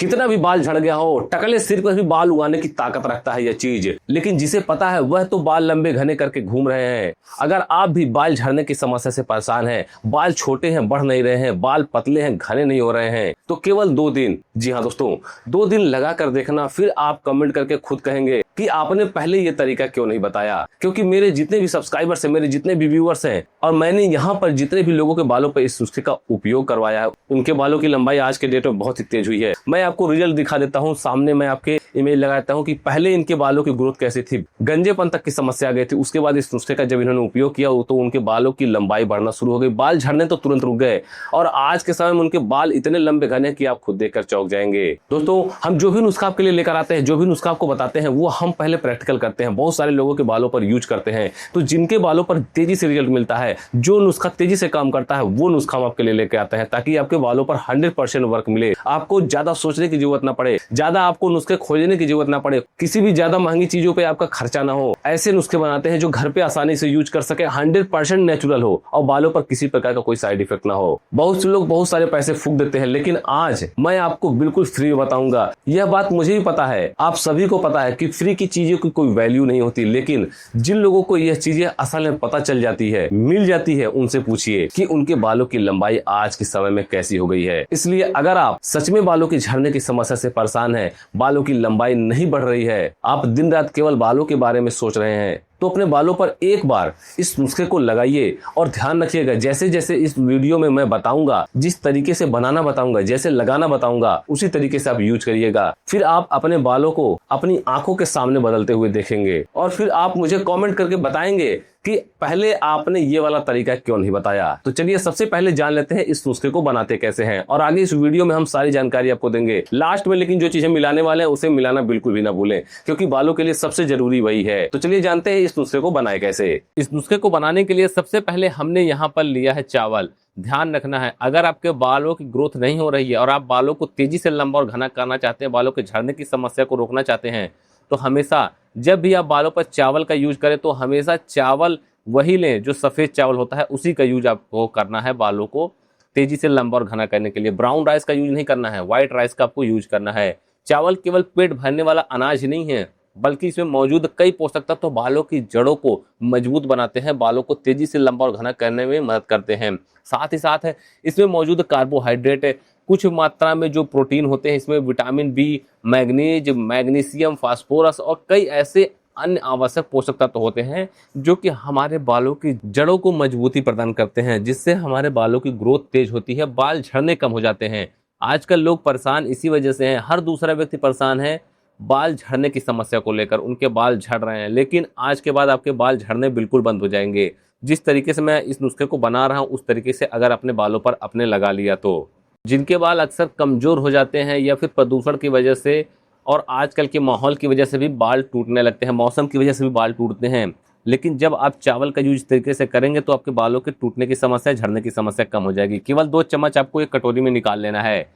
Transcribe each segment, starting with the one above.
कितना भी बाल झड़ गया हो, टकले सिर पर भी बाल उगाने की ताकत रखता है यह चीज। लेकिन जिसे पता है वह तो बाल लंबे घने करके घूम रहे हैं। अगर आप भी बाल झड़ने की समस्या से परेशान हैं, बाल छोटे हैं, बढ़ नहीं रहे हैं, बाल पतले हैं, घने नहीं हो रहे हैं, तो केवल 2 दिन, जी हाँ दोस्तों, 2 दिन लगा कर देखना। फिर आप कमेंट करके खुद कहेंगे कि आपने पहले ये तरीका क्यों नहीं बताया। क्योंकि मेरे जितने भी सब्सक्राइबर्स हैं, मेरे जितने भी व्यूअर्स हैं, और मैंने यहाँ पर जितने भी लोगों के बालों पर इस नुस्खे का उपयोग करवाया है, उनके बालों की लंबाई आज के डेट में बहुत ही तेज हुई है। मैं आपको रिजल्ट दिखा देता हूँ, सामने मैं आपके इमेज लगाता हूँ कि पहले इनके बालों की ग्रोथ कैसी थी, गंजेपन तक की समस्या आ गई थी। उसके बाद इस नुस्खे का जब इन्होंने उपयोग किया तो उनके बालों की लंबाई बढ़ना शुरू हो गई, बाल झड़ने तो तुरंत रुक गए, और आज के समय में उनके बाल इतने लंबे घने कि आप खुद देखकर चौंक जाएंगे। दोस्तों, हम जो भी नुस्खा आपके लिए लेकर आते हैं, जो भी नुस्खा आपको बताते हैं, वो हम पहले प्रैक्टिकल करते हैं, बहुत सारे लोगों के बालों पर यूज करते हैं। तो जिनके बालों पर तेजी से रिजल्ट मिलता है, जो नुस्खा तेजी से काम करता है, वो नुस्खा हम आपके लिए लेकर आते हैं, ताकि आपके बालों पर 100% वर्क मिले। आपको ज्यादा सोचने की जरूरत ना पड़े, ज्यादा आपको नुस्खे खोजने की जरूरत ना पड़े, किसी भी ज्यादा महंगी चीजों पे आपका खर्चा ना हो। ऐसे नुस्खे बनाते हैं जो घर पे आसानी से यूज कर सके, 100% नेचुरल हो, और बालों पर किसी प्रकार का कोई साइड इफेक्ट ना हो। बहुत से लोग बहुत सारे पैसे फूंक देते हैं, लेकिन आज मैं आपको बिल्कुल फ्री बताऊंगा। यह बात मुझे भी पता है, आप सभी को पता है कि फ्री की चीजों की कोई वैल्यू नहीं होती, लेकिन जिन लोगों को यह चीजें असल में पता चल जाती है, मिल जाती है, उनसे पूछिए कि उनके बालों की लंबाई आज के समय में कैसी हो गई है। इसलिए अगर आप सच में बालों की झड़ने की समस्या से परेशान हैं, बालों की लंबाई नहीं बढ़ रही है, आप दिन रात केवल बालों के बारे में सोच रहे हैं, तो अपने बालों पर एक बार इस नुस्खे को लगाइए। और ध्यान रखिएगा, जैसे जैसे इस वीडियो में मैं बताऊंगा, जिस तरीके से बनाना बताऊंगा, जैसे लगाना बताऊंगा, उसी तरीके से आप यूज करिएगा। फिर आप अपने बालों को अपनी आंखों के सामने बदलते हुए देखेंगे, और फिर आप मुझे कमेंट करके बताएंगे कि पहले आपने ये वाला तरीका क्यों नहीं बताया। तो चलिए सबसे पहले जान लेते हैं इस नुस्खे को बनाते कैसे हैं, और आगे इस वीडियो में हम सारी जानकारी आपको देंगे लास्ट में। लेकिन जो चीजें मिलाने वाले हैं उसे मिलाना बिल्कुल भी ना भूलें, क्योंकि बालों के लिए सबसे जरूरी वही है। तो चलिए जानते हैं इस नुस्खे को बनाए कैसे। इस नुस्खे को बनाने के लिए सबसे पहले हमने यहाँ पर लिया है चावल। ध्यान रखना है, अगर आपके बालों की ग्रोथ नहीं हो रही है और आप बालों को तेजी से लंबा और घना करना चाहते हैं, बालों के झड़ने की समस्या को रोकना चाहते हैं, तो हमेशा जब भी आप बालों पर चावल का यूज करें तो हमेशा चावल वही लें जो सफेद चावल होता है, उसी का यूज आपको करना है बालों को तेजी से लंबा और घना करने के लिए। ब्राउन राइस का यूज नहीं करना है, व्हाइट राइस का आपको यूज करना है। चावल केवल पेट भरने वाला अनाज ही नहीं है, बल्कि इसमें मौजूद कई पोषक तत्व बालों की जड़ों को मजबूत बनाते हैं, बालों को तेजी से लंबा और घना करने में मदद करते हैं। साथ ही साथ है इसमें मौजूद कार्बोहाइड्रेट है, कुछ मात्रा में जो प्रोटीन होते हैं, इसमें vitamin B, manganese, magnesium, phosphorus और कई ऐसे अन्य आवश्यक पोषक तत्व होते हैं जो कि हमारे बालों की जड़ों को मजबूती प्रदान करते हैं, जिससे हमारे बालों की ग्रोथ तेज होती है, बाल झड़ने कम हो जाते हैं। आजकल लोग परेशान इसी वजह से हैं, हर दूसरा व्यक्ति परेशान है बाल झड़ने की समस्या को लेकर, उनके बाल झड़ रहे हैं। लेकिन आज के बाद आपके बाल झड़ने बिल्कुल बंद हो जाएंगे। जिस तरीके से मैं इस नुस्खे को बना रहा हूं, उस तरीके से अगर अपने बालों पर अपने लगा लिया तो जिनके बाल अक्सर कमजोर हो जाते हैं या फिर प्रदूषण की वजह से और आजकल के माहौल की वजह से भी बाल टूटने लगते हैं, मौसम की वजह से भी बाल टूटते हैं, लेकिन जब आप चावल का यूज इस तरीके से करेंगे तो आपके बालों के टूटने की समस्या, झड़ने की समस्या कम हो जाएगी। केवल 2 चम्मच आपको एक कटोरी में निकाल लेना है।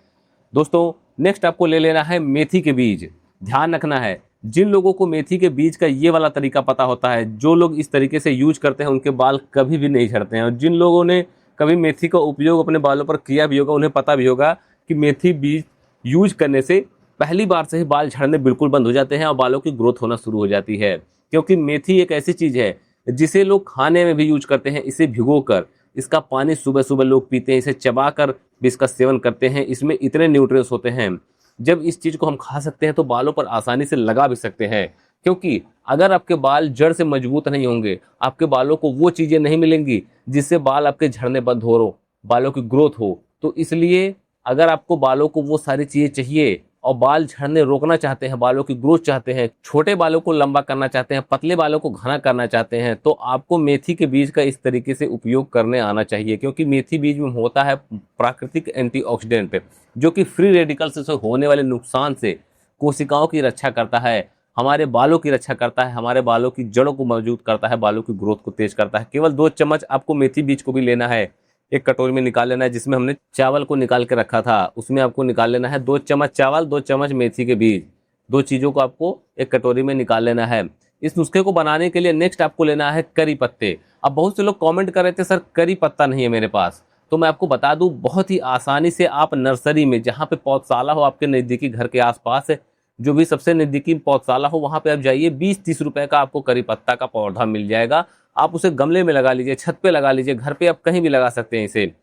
दोस्तों, नेक्स्ट आपको ले लेना है मेथी के बीज। ध्यान रखना है, जिन लोगों को मेथी के बीज का ये वाला तरीका पता होता है, जो लोग इस तरीके से यूज करते हैं, उनके बाल कभी भी नहीं झड़ते हैं। और जिन लोगों ने कभी मेथी का उपयोग अपने बालों पर किया भी होगा, उन्हें पता भी होगा कि मेथी बीज यूज करने से पहली बार से ही बाल झड़ने बिल्कुल बंद हो जाते हैं और बालों की ग्रोथ होना शुरू हो जाती है। क्योंकि मेथी एक ऐसी चीज है जिसे लोग खाने में भी यूज करते हैं। इसे भिगोकर इसका पानी सुबह सुबह लोग पीते हैं, इसे चबाकर भी इसका सेवन करते हैं। इसमें इतने न्यूट्रिएंट्स होते हैं, जब इस चीज को हम खा सकते हैं तो बालों पर आसानी से लगा भी सकते हैं। क्योंकि अगर आपके बाल जड़ से मजबूत नहीं होंगे, आपके बालों को वो चीजें नहीं मिलेंगी जिससे बाल आपके झड़ने बंद हो, बालों की ग्रोथ हो। तो इसलिए अगर आपको बालों को वो सारी चीजें चाहिए और बाल झड़ने रोकना चाहते हैं, बालों की ग्रोथ चाहते हैं, छोटे बालों को लंबा करना चाहते हैं, पतले बालों को घना करना चाहते हैं, तो आपको मेथी के बीज का इस तरीके से उपयोग करने आना चाहिए। क्योंकि मेथी बीज में होता है प्राकृतिक एंटीऑक्सीडेंट, जो कि फ्री रेडिकल्स से होने वाले नुकसान से कोशिकाओं की रक्षा करता है, हमारे बालों की रक्षा करता है, हमारे बालों की जड़ों को मजबूत करता है, बालों की ग्रोथ को तेज करता है। केवल 2 चम्मच आपको मेथी बीज को भी लेना है, एक कटोरी में निकाल लेना है। जिसमें हमने चावल को निकाल के रखा था, उसमें आपको निकाल लेना है 2 चम्मच चावल, 2 चम्मच मेथी के बीज। 2 चीजों को आपको एक कटोरी में निकाल लेना है। इस नुस्खे को बनाने के लिए नेक्स्ट आपको लेना है करी पत्ते। अब बहुत से लोग कमेंट कर रहे थे, सर करी पत्ता नहीं है मेरे पास। तो मैं आपको बता दूं, बहुत ही आसानी से आप नर्सरी में, जहाँ पे पौधशाला हो आपके नज़दीकी घर के आसपास है, जो भी सबसे नज़दीकी पौधशाला हो वहाँ पे आप जाइए, 20-30 रुपए का आपको करी पत्ता का पौधा मिल जाएगा। आप उसे गमले में लगा लीजिए, छत पे लगा लीजिए, घर पे आप कहीं भी लगा सकते हैं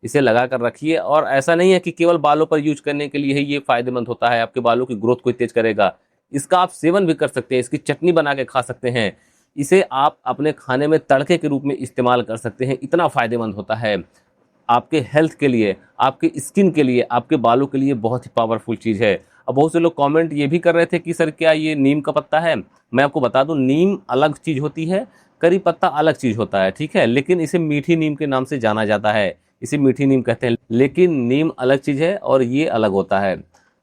इसे लगा कर रखिए। और ऐसा नहीं है कि केवल बालों पर यूज करने के लिए ही ये फायदेमंद होता है, आपके बालों की ग्रोथ को तेज करेगा। इसका आप सेवन भी कर सकते हैं, इसकी चटनी बना के खा सकते हैं, इसे आप अपने खाने में तड़के के रूप में इस्तेमाल कर सकते हैं। इतना फायदेमंद होता है आपके हेल्थ के लिए, आपके स्किन के लिए, आपके बालों के लिए बहुत ही पावरफुल चीज़ है। अब बहुत से लोग कमेंट ये भी कर रहे थे कि सर क्या ये नीम का पत्ता है। मैं आपको बता दूं, नीम अलग चीज़ होती है, करी पत्ता अलग चीज़ होता है, ठीक है। लेकिन इसे मीठी नीम के नाम से जाना जाता है, इसे मीठी नीम कहते हैं। लेकिन नीम अलग चीज़ है और ये अलग होता है,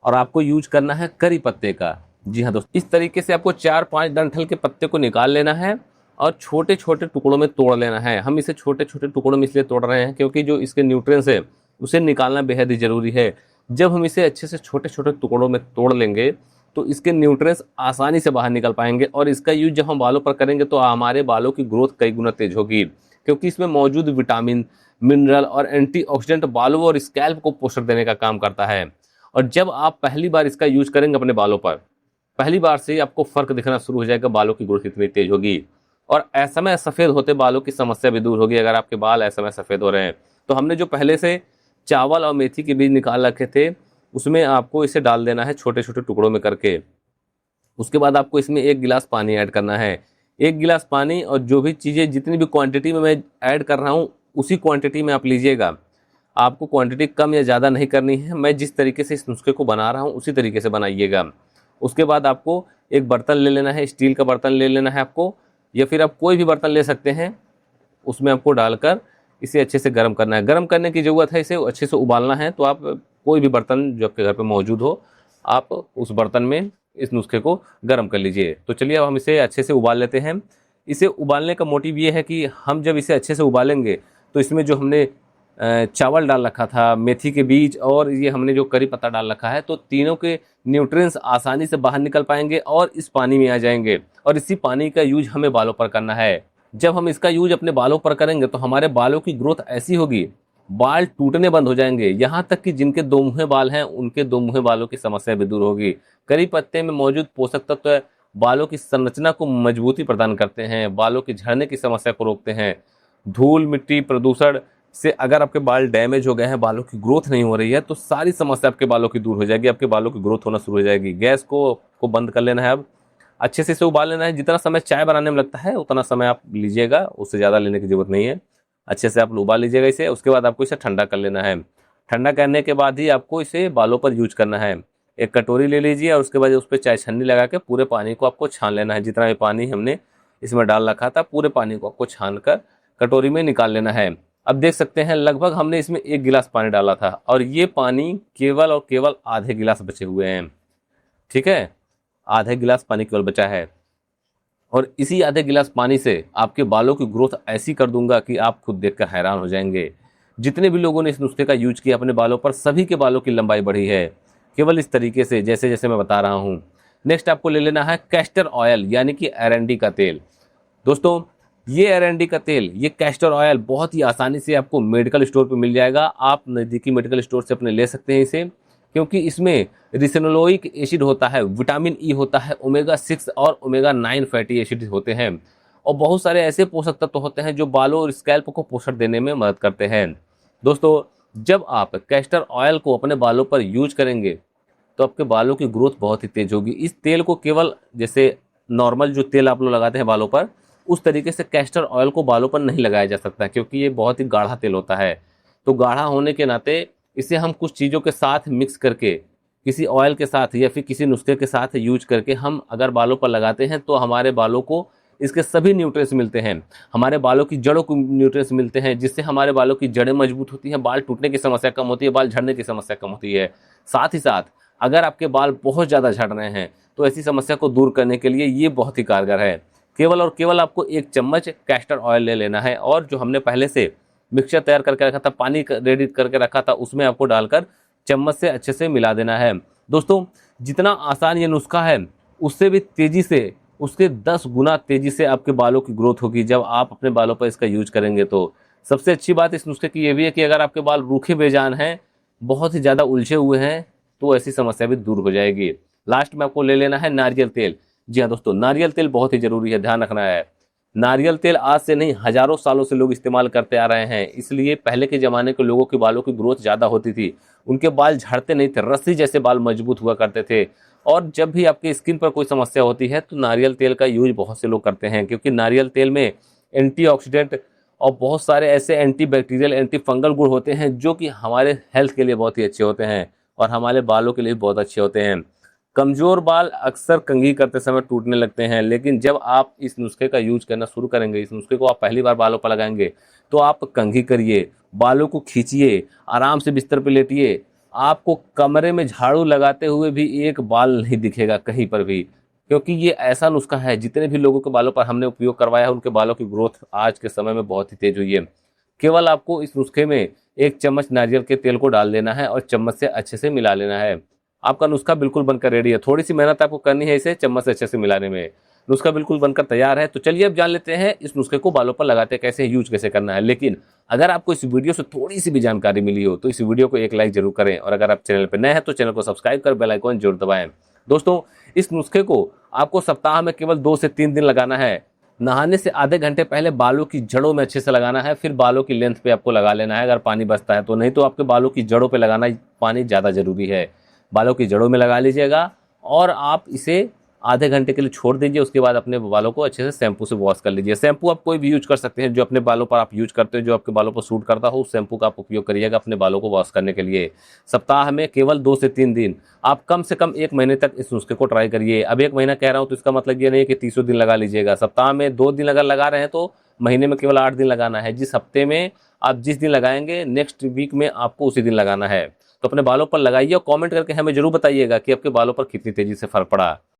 और आपको यूज करना है करी पत्ते का। जी हाँ दोस्तों, इस तरीके से आपको 4-5 डंठल के पत्ते को निकाल लेना है और छोटे छोटे टुकड़ों में तोड़ लेना है। हम इसे छोटे छोटे टुकड़ों में इसलिए तोड़ रहे हैं क्योंकि जो इसके न्यूट्रिएंट्स है उसे निकालना बेहद ही जरूरी है। जब हम इसे अच्छे से छोटे छोटे टुकड़ों में तोड़ लेंगे तो इसके न्यूट्रिएंट्स आसानी से बाहर निकल पाएंगे, और इसका यूज जब हम बालों पर करेंगे तो हमारे बालों की ग्रोथ कई गुना तेज होगी, क्योंकि इसमें मौजूद विटामिन, मिनरल और एंटीऑक्सीडेंट बालों और स्कैल्प को पोषण देने का काम करता है। और जब आप पहली बार इसका यूज करेंगे अपने बालों पर, पहली बार से ही आपको फर्क दिखना शुरू हो जाएगा, बालों की ग्रोथ इतनी तेज होगी। और असमय सफ़ेद होते बालों की समस्या भी दूर होगी। अगर आपके बाल असमय सफ़ेद हो रहे हैं तो हमने जो पहले से चावल और मेथी के बीज निकाल रखे थे उसमें आपको इसे डाल देना है छोटे छोटे टुकड़ों में करके। उसके बाद आपको इसमें 1 गिलास पानी ऐड करना है। 1 गिलास पानी, और जो भी चीज़ें जितनी भी क्वांटिटी में मैं ऐड कर रहा हूँ उसी क्वांटिटी में आप लीजिएगा। आपको क्वांटिटी कम या ज़्यादा नहीं करनी है, मैं जिस तरीके से इस नुस्खे को बना रहा हूँ उसी तरीके से बनाइएगा। उसके बाद आपको एक बर्तन ले लेना है, स्टील का बर्तन ले लेना है आपको, या फिर आप कोई भी बर्तन ले सकते हैं। उसमें आपको डालकर इसे अच्छे से गर्म करना है। गर्म करने की ज़रूरत है, इसे अच्छे से उबालना है। तो आप कोई भी बर्तन जो आपके घर पे मौजूद हो, आप उस बर्तन में इस नुस्खे को गर्म कर लीजिए। तो चलिए अब हम इसे अच्छे से उबाल लेते हैं। इसे उबालने का मोटिव ये है कि हम जब इसे अच्छे से उबालेंगे तो इसमें जो हमने चावल डाल रखा था, मेथी के बीज और ये हमने जो करी पत्ता डाल रखा है, तो तीनों के न्यूट्रिएंट्स आसानी से बाहर निकल पाएंगे और इस पानी में आ जाएंगे। और इसी पानी का यूज हमें बालों पर करना है। जब हम इसका यूज अपने बालों पर करेंगे तो हमारे बालों की ग्रोथ ऐसी होगी, बाल टूटने बंद हो जाएंगे। यहाँ तक कि जिनके दो मुँहे बाल हैं उनके दो मुँहे बालों की समस्या भी दूर होगी। करी पत्ते में मौजूद पोषक तत्व बालों की संरचना को मजबूती प्रदान करते हैं, बालों की झड़ने की समस्या को रोकते हैं। धूल, मिट्टी, प्रदूषण से अगर आपके बाल डैमेज हो गए हैं, बालों की ग्रोथ नहीं हो रही है, तो सारी समस्या आपके बालों की दूर हो जाएगी, आपके बालों की ग्रोथ होना शुरू हो जाएगी। गैस को बंद कर लेना है। अब अच्छे से इसे उबाल लेना है। जितना समय चाय बनाने में लगता है उतना समय आप लीजिएगा, उससे ज़्यादा लेने की जरूरत नहीं है। अच्छे से आप उबाल लीजिएगा इसे। उसके बाद आपको इसे ठंडा कर लेना है। ठंडा करने के बाद ही आपको इसे बालों पर यूज करना है। एक कटोरी ले लीजिए और उसके बाद उस पर चाय छन्नी लगा के पूरे पानी को आपको छान लेना है। जितना भी पानी हमने इसमें डाल रखा था पूरे पानी को आपको छान कर कटोरी में निकाल लेना है। अब देख सकते हैं लगभग हमने इसमें 1 गिलास पानी डाला था और ये पानी केवल और केवल आधे गिलास बचे हुए हैं। ठीक है, आधे गिलास पानी केवल बचा है। और इसी आधे गिलास पानी से आपके बालों की ग्रोथ ऐसी कर दूंगा कि आप खुद देखकर हैरान हो जाएंगे। जितने भी लोगों ने इस नुस्खे का यूज किया अपने बालों पर, सभी के बालों की लंबाई बढ़ी है केवल इस तरीके से, जैसे जैसे मैं बता रहा हूँ। नेक्स्ट आपको ले लेना है कैस्टर ऑयल, यानी कि अरंडी का तेल। दोस्तों, ये अरंडी का तेल, ये कैस्टर ऑयल बहुत ही आसानी से आपको मेडिकल स्टोर पर मिल जाएगा। आप नज़दीकी मेडिकल स्टोर से अपने ले सकते हैं इसे, क्योंकि इसमें रिसिनोलोइक एसिड होता है, विटामिन ई होता है, ओमेगा 6 और ओमेगा 9 फैटी एसिड होते हैं, और बहुत सारे ऐसे पोषक तत्व होते हैं जो बालों और स्कैल्प को पोषण देने में मदद करते हैं। दोस्तों, जब आप कैस्टर ऑयल को अपने बालों पर यूज करेंगे तो आपके बालों की ग्रोथ बहुत ही तेज होगी। इस तेल को केवल जैसे नॉर्मल जो तेल आप लोग लगाते हैं बालों पर, उस तरीके से कैस्टर ऑयल को बालों पर नहीं लगाया जा सकता, क्योंकि ये बहुत ही गाढ़ा तेल होता है। तो गाढ़ा होने के नाते इसे हम कुछ चीज़ों के साथ मिक्स करके, किसी ऑयल के साथ या फिर किसी नुस्खे के साथ यूज करके हम अगर बालों पर लगाते हैं तो हमारे बालों को इसके सभी न्यूट्रिएंट्स मिलते हैं। हमारे बालों की जड़ों को न्यूट्रिएंट्स मिलते हैं, जिससे हमारे बालों की जड़ें मजबूत होती हैं, बाल टूटने की समस्या कम होती है, बाल झड़ने की समस्या कम होती है। साथ ही साथ अगर आपके बाल बहुत ज़्यादा झड़ रहे हैं तो ऐसी समस्या को दूर करने के लिए ये बहुत ही कारगर है। केवल और केवल आपको 1 चम्मच कैस्टर ऑयल ले लेना है, और जो हमने पहले से मिक्सचर तैयार करके रखा था, पानी रेडी करके रखा था, उसमें आपको डालकर चम्मच से अच्छे से मिला देना है। दोस्तों, जितना आसान ये नुस्खा है उससे भी तेज़ी से, उसके 10 गुना तेज़ी से आपके बालों की ग्रोथ होगी जब आप अपने बालों पर इसका यूज करेंगे। तो सबसे अच्छी बात इस नुस्खे की ये भी है कि अगर आपके बाल रूखे बेजान हैं, बहुत ही ज़्यादा उलझे हुए हैं, तो ऐसी समस्या भी दूर हो जाएगी। लास्ट में आपको ले लेना है नारियल तेल। जी हाँ दोस्तों, नारियल तेल बहुत ही जरूरी है, ध्यान रखना है। नारियल तेल आज से नहीं, हजारों सालों से लोग इस्तेमाल करते आ रहे हैं, इसलिए पहले के ज़माने के लोगों के बालों की ग्रोथ ज़्यादा होती थी, उनके बाल झड़ते नहीं थे, रस्सी जैसे बाल मजबूत हुआ करते थे। और जब भी आपकी स्किन पर कोई समस्या होती है तो नारियल तेल का यूज बहुत से लोग करते हैं, क्योंकि नारियल तेल में एंटीऑक्सीडेंट और बहुत सारे ऐसे एंटी बैक्टीरियल, एंटी फंगल गुण होते हैं जो कि हमारे हेल्थ के लिए बहुत ही अच्छे होते हैं और हमारे बालों के लिए भी बहुत अच्छे होते हैं। कमजोर बाल अक्सर कंघी करते समय टूटने लगते हैं, लेकिन जब आप इस नुस्खे का यूज करना शुरू करेंगे, इस नुस्खे को आप पहली बार बालों पर लगाएंगे, तो आप कंघी करिए, बालों को खींचिए, आराम से बिस्तर पर लेटिए, आपको कमरे में झाड़ू लगाते हुए भी एक बाल नहीं दिखेगा कहीं पर भी, क्योंकि ये ऐसा नुस्खा है, जितने भी लोगों के बालों पर हमने उपयोग करवाया है उनके बालों की ग्रोथ आज के समय में बहुत ही तेज हुई है। केवल आपको इस नुस्खे में 1 चम्मच नारियल के तेल को डाल देना है और चम्मच से अच्छे से मिला लेना है। आपका नुस्खा बिल्कुल बनकर रेडी है। थोड़ी सी मेहनत आपको करनी है इसे चम्मच से अच्छे से मिलाने में। नुस्खा बिल्कुल बनकर तैयार है। तो चलिए अब जान लेते हैं इस नुस्खे को बालों पर लगाते कैसे, यूज कैसे करना है। लेकिन अगर आपको इस वीडियो से थोड़ी सी भी जानकारी मिली हो तो इस वीडियो को एक लाइक जरूर करें, और अगर आप चैनल पर नए हैं तो चैनल को सब्सक्राइब कर बेल आइकन जरूर दबाएं। दोस्तों, इस नुस्खे को आपको सप्ताह में केवल 2 से 3 दिन लगाना है। नहाने से आधे घंटे पहले बालों की जड़ों में अच्छे से लगाना है, फिर बालों की लेंथ पे आपको लगा लेना है अगर पानी बचता है तो, नहीं तो आपके बालों की जड़ों पे लगाना पानी ज़्यादा जरूरी है। बालों की जड़ों में लगा लीजिएगा और आप इसे आधे घंटे के लिए छोड़ दीजिए। उसके बाद अपने बालों को अच्छे से शैम्पू से वॉश कर लीजिए। शैम्पू आप कोई भी यूज कर सकते हैं, जो अपने बालों पर आप यूज करते हो, जो आपके बालों पर सूट करता हो, उस शैम्पू का आप उपयोग करिएगा अपने बालों को वॉश करने के लिए। सप्ताह में केवल 2 से 3 दिन, आप कम से कम 1 महीने तक इस नुस्खे को ट्राई करिए। अब 1 महीना कह रहा हूँ तो इसका मतलब ये नहीं है कि 30 दिन लगा लीजिएगा। सप्ताह में 2 दिन अगर लगा रहे हैं तो महीने में केवल 8 दिन लगाना है। जिस हफ्ते में आप जिस दिन लगाएंगे, नेक्स्ट वीक में आपको उसी दिन लगाना है। तो अपने बालों पर लगाइए और कमेंट करके हमें जरूर बताइएगा कि आपके बालों पर कितनी तेजी से फर्क पड़ा।